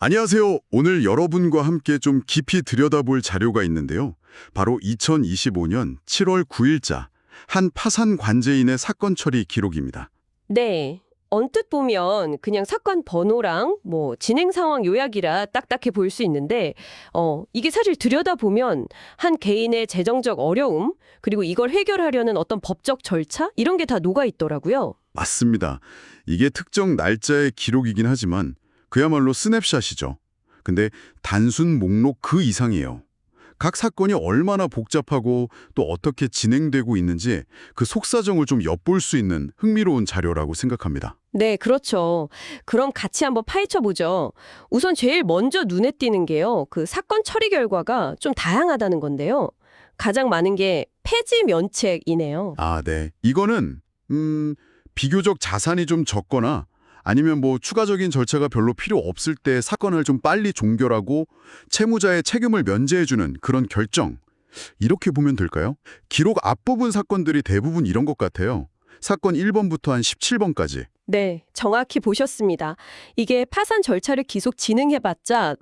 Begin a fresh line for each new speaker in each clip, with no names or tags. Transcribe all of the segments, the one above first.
안녕하세요. 오늘 여러분과 함께 좀 깊이 들여다볼 자료가 있는데요. 바로 2025년 7월 9일자 한 파산 관제인의 사건 처리 기록입니다.
네. 언뜻 보면 그냥 사건 번호랑 진행 상황 요약이라 딱딱해 보일 수 있는데 이게 사실 들여다보면 한 개인의 재정적 어려움, 그리고 이걸 해결하려는 어떤 법적 절차 이런 게 다 녹아 있더라고요.
맞습니다. 이게 특정 날짜의 기록이긴 하지만 그야말로 스냅샷이죠. 근데 단순 목록 그 이상이에요. 각 사건이 얼마나 복잡하고 또 어떻게 진행되고 있는지 그 속사정을 좀 엿볼 수 있는 흥미로운 자료라고 생각합니다.
네, 그렇죠. 그럼 같이 한번 파헤쳐 보죠. 우선 제일 먼저 눈에 띄는 게요. 그 사건 처리 결과가 좀 다양하다는 건데요. 가장 많은 게 폐지 면책이네요.
아, 네. 이거는 비교적 자산이 좀 적거나 아니면 추가적인 절차가 별로 필요 없을 때 사건을 좀 빨리 종결하고 채무자의 책임을 면제해주는 그런 결정. 이렇게 보면 될까요? 기록 앞부분 사건들이 대부분 이런 것 같아요. 사건 1번부터 한 17번까지.
네, 정확히 보셨습니다. 이게 파산 절차를 계속 진행해봤자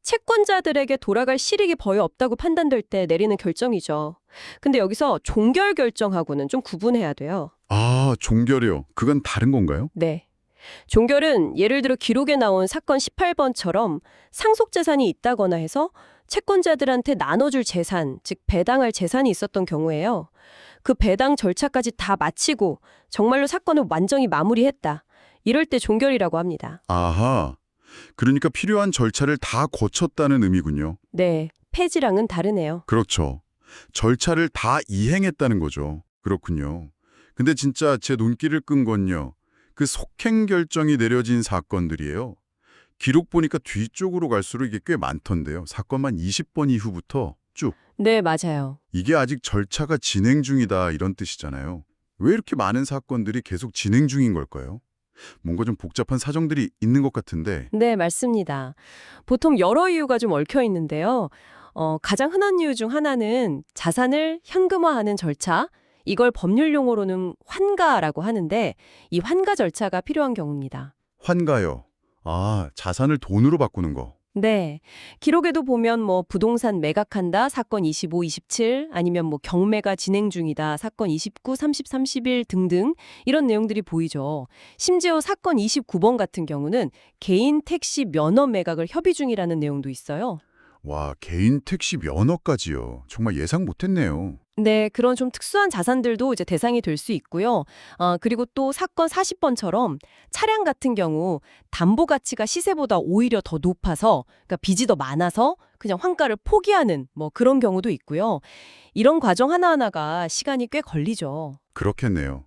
채권자들에게 돌아갈 실익이 거의 없다고 판단될 때 내리는 결정이죠. 근데 여기서 종결 결정하고는 좀 구분해야 돼요.
아, 종결이요. 그건 다른 건가요?
네. 종결은 예를 들어 기록에 나온 사건 18번처럼 상속 재산이 있다거나 해서 채권자들한테 나눠줄 재산, 즉 배당할 재산이 있었던 경우에요. 그 배당 절차까지 다 마치고 정말로 사건을 완전히 마무리했다. 이럴 때 종결이라고 합니다.
아하. 그러니까 필요한 절차를 다 거쳤다는 의미군요.
네, 폐지랑은 다르네요.
그렇죠. 절차를 다 이행했다는 거죠. 그렇군요. 근데 진짜 제 눈길을 끈 건요. 그 속행 결정이 내려진 사건들이에요. 기록 보니까 뒤쪽으로 갈수록 이게 꽤 많던데요. 사건만 20번 이후부터 쭉.
네, 맞아요.
이게 아직 절차가 진행 중이다 이런 뜻이잖아요. 왜 이렇게 많은 사건들이 계속 진행 중인 걸까요? 뭔가 좀 복잡한 사정들이 있는 것 같은데.
네, 맞습니다. 보통 여러 이유가 좀 얽혀 있는데요. 가장 흔한 이유 중 하나는 자산을 현금화하는 절차, 이걸 법률 용어로는 환가라고 하는데 이 환가 절차가 필요한 경우입니다.
환가요. 아, 자산을 돈으로 바꾸는 거.
네. 기록에도 보면 부동산 매각한다 사건 25, 27 아니면 경매가 진행 중이다 사건 29, 30, 31 등등 이런 내용들이 보이죠. 심지어 사건 29번 같은 경우는 개인 택시 면허 매각을 협의 중이라는 내용도 있어요.
와, 개인 택시 면허까지요. 정말 예상 못했네요.
네, 그런 좀 특수한 자산들도 이제 대상이 될 수 있고요. 그리고 또 사건 40번처럼 차량 같은 경우 담보 가치가 시세보다 오히려 더 높아서, 그러니까 빚이 더 많아서 그냥 환가를 포기하는 그런 경우도 있고요. 이런 과정 하나하나가 시간이 꽤 걸리죠.
그렇겠네요.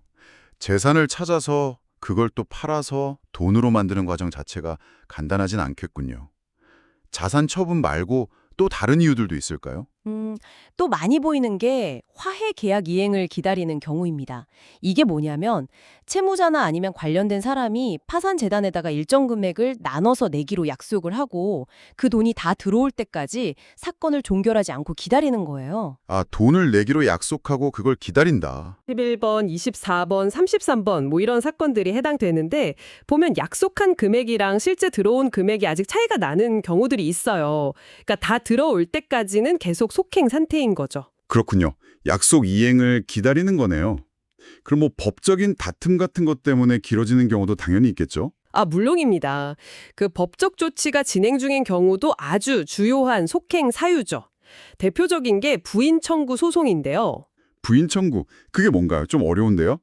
재산을 찾아서 그걸 또 팔아서 돈으로 만드는 과정 자체가 간단하진 않겠군요. 자산 처분 말고 또 다른 이유들도 있을까요?
또 많이 보이는 게 화해 계약 이행을 기다리는 경우입니다. 이게 뭐냐면 채무자나 아니면 관련된 사람이 파산 재단에다가 일정 금액을 나눠서 내기로 약속을 하고 그 돈이 다 들어올 때까지 사건을 종결하지 않고 기다리는 거예요.
아, 돈을 내기로 약속하고 그걸 기다린다.
11번, 24번, 33번 이런 사건들이 해당되는데 보면 약속한 금액이랑 실제 들어온 금액이 아직 차이가 나는 경우들이 있어요. 그러니까 다 들어올 때까지는 계속 속행 상태인 거죠.
그렇군요. 약속 이행을 기다리는 거네요. 그럼 법적인 다툼 같은 것 때문에 길어지는 경우도 당연히 있겠죠?
물론입니다. 그 법적 조치가 진행 중인 경우도 아주 주요한 속행 사유죠. 대표적인 게 부인 청구 소송인데요.
부인 청구, 그게 뭔가요? 좀 어려운데요?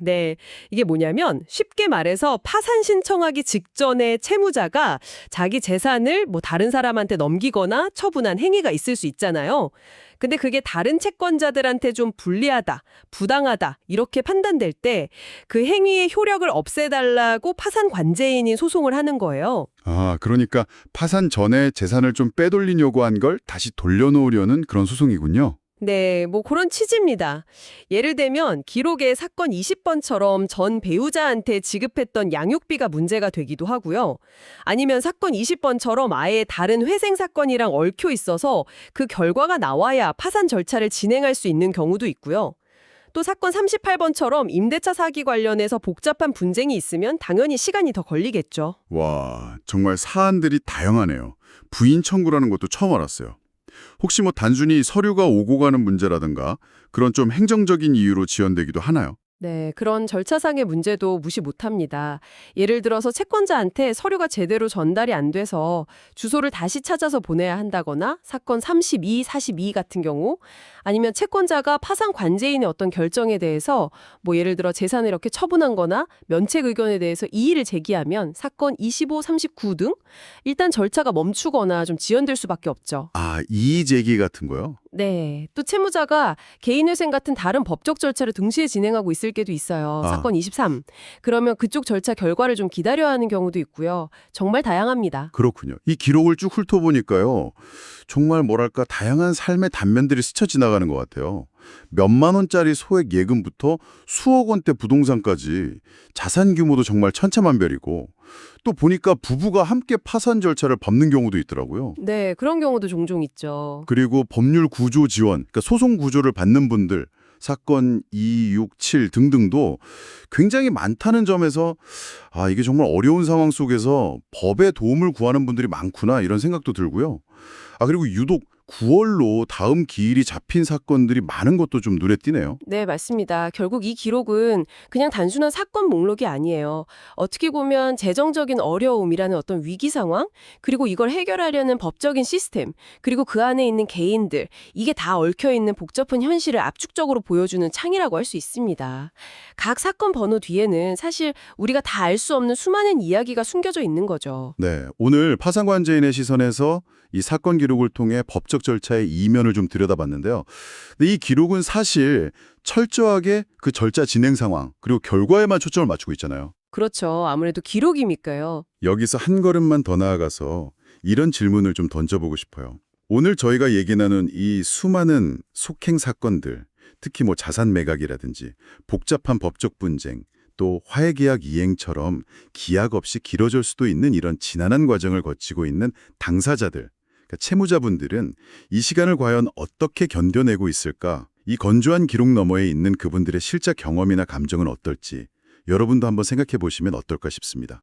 네. 이게 뭐냐면 쉽게 말해서 파산 신청하기 직전에 채무자가 자기 재산을 다른 사람한테 넘기거나 처분한 행위가 있을 수 있잖아요. 근데 그게 다른 채권자들한테 좀 불리하다, 부당하다 이렇게 판단될 때 그 행위의 효력을 없애달라고 파산 관제인이 소송을 하는 거예요.
아, 그러니까 파산 전에 재산을 좀 빼돌리려고 한 걸 다시 돌려놓으려는 그런 소송이군요.
네, 그런 취지입니다. 예를 들면 기록에 사건 20번처럼 전 배우자한테 지급했던 양육비가 문제가 되기도 하고요. 아니면 사건 20번처럼 아예 다른 회생 사건이랑 얽혀 있어서 그 결과가 나와야 파산 절차를 진행할 수 있는 경우도 있고요. 또 사건 38번처럼 임대차 사기 관련해서 복잡한 분쟁이 있으면 당연히 시간이 더 걸리겠죠.
와, 정말 사안들이 다양하네요. 부인 청구라는 것도 처음 알았어요. 혹시 뭐 단순히 서류가 오고 가는 문제라든가 그런 좀 행정적인 이유로 지연되기도 하나요?
네, 그런 절차상의 문제도 무시 못합니다. 예를 들어서 채권자한테 서류가 제대로 전달이 안 돼서 주소를 다시 찾아서 보내야 한다거나 사건 32, 42 같은 경우 아니면 채권자가 파산 관제인의 어떤 결정에 대해서 뭐 예를 들어 재산을 이렇게 처분한 거나 면책 의견에 대해서 이의를 제기하면 사건 25, 39 등 일단 절차가 멈추거나 좀 지연될 수밖에 없죠.
아, 이의 제기 같은 거요?
네. 또 채무자가 개인회생 같은 다른 법적 절차를 동시에 진행하고 있을 때도 있어요.
아.
사건 23. 그러면 그쪽 절차 결과를 좀 기다려야 하는 경우도 있고요. 정말 다양합니다.
그렇군요. 이 기록을 쭉 훑어보니까요. 정말 뭐랄까 다양한 삶의 단면들이 스쳐 지나가는 것 같아요. 몇만 원짜리 소액 예금부터 수억 원대 부동산까지 자산 규모도 정말 천차만별이고 또 보니까 부부가 함께 파산 절차를 밟는 경우도 있더라고요.
네, 그런 경우도 종종 있죠.
그리고 법률 구조 지원, 그러니까 소송 구조를 받는 분들, 사건 2, 6, 7 등등도 굉장히 많다는 점에서 아, 이게 정말 어려운 상황 속에서 법의 도움을 구하는 분들이 많구나 이런 생각도 들고요. 아, 그리고 유독 9월로 다음 기일이 잡힌 사건들이 많은 것도 좀 눈에 띄네요.
네, 맞습니다. 결국 이 기록은 그냥 단순한 사건 목록이 아니에요. 어떻게 보면 재정적인 어려움이라는 어떤 위기 상황, 그리고 이걸 해결하려는 법적인 시스템, 그리고 그 안에 있는 개인들, 이게 다 얽혀있는 복잡한 현실을 압축적으로 보여주는 창이라고 할 수 있습니다. 각 사건 번호 뒤에는 사실 우리가 다 알 수 없는 수많은 이야기가 숨겨져 있는 거죠.
네, 오늘 파산관제인의 시선에서 이 사건 기록을 통해 법적 절차의 이면을 좀 들여다봤는데요. 근데 이 기록은 사실 철저하게 그 절차 진행 상황 그리고 결과에만 초점을 맞추고 있잖아요.
그렇죠. 아무래도 기록이니까요.
여기서 한 걸음만 더 나아가서 이런 질문을 좀 던져보고 싶어요. 오늘 저희가 얘기 나눈 이 수많은 속행 사건들, 특히 뭐 자산 매각이라든지 복잡한 법적 분쟁, 또 화해계약 이행처럼 기약 없이 길어질 수도 있는 이런 지난한 과정을 거치고 있는 당사자들, 그러니까 채무자분들은 이 시간을 과연 어떻게 견뎌내고 있을까? 이 건조한 기록 너머에 있는 그분들의 실제 경험이나 감정은 어떨지 여러분도 한번 생각해 보시면 어떨까 싶습니다.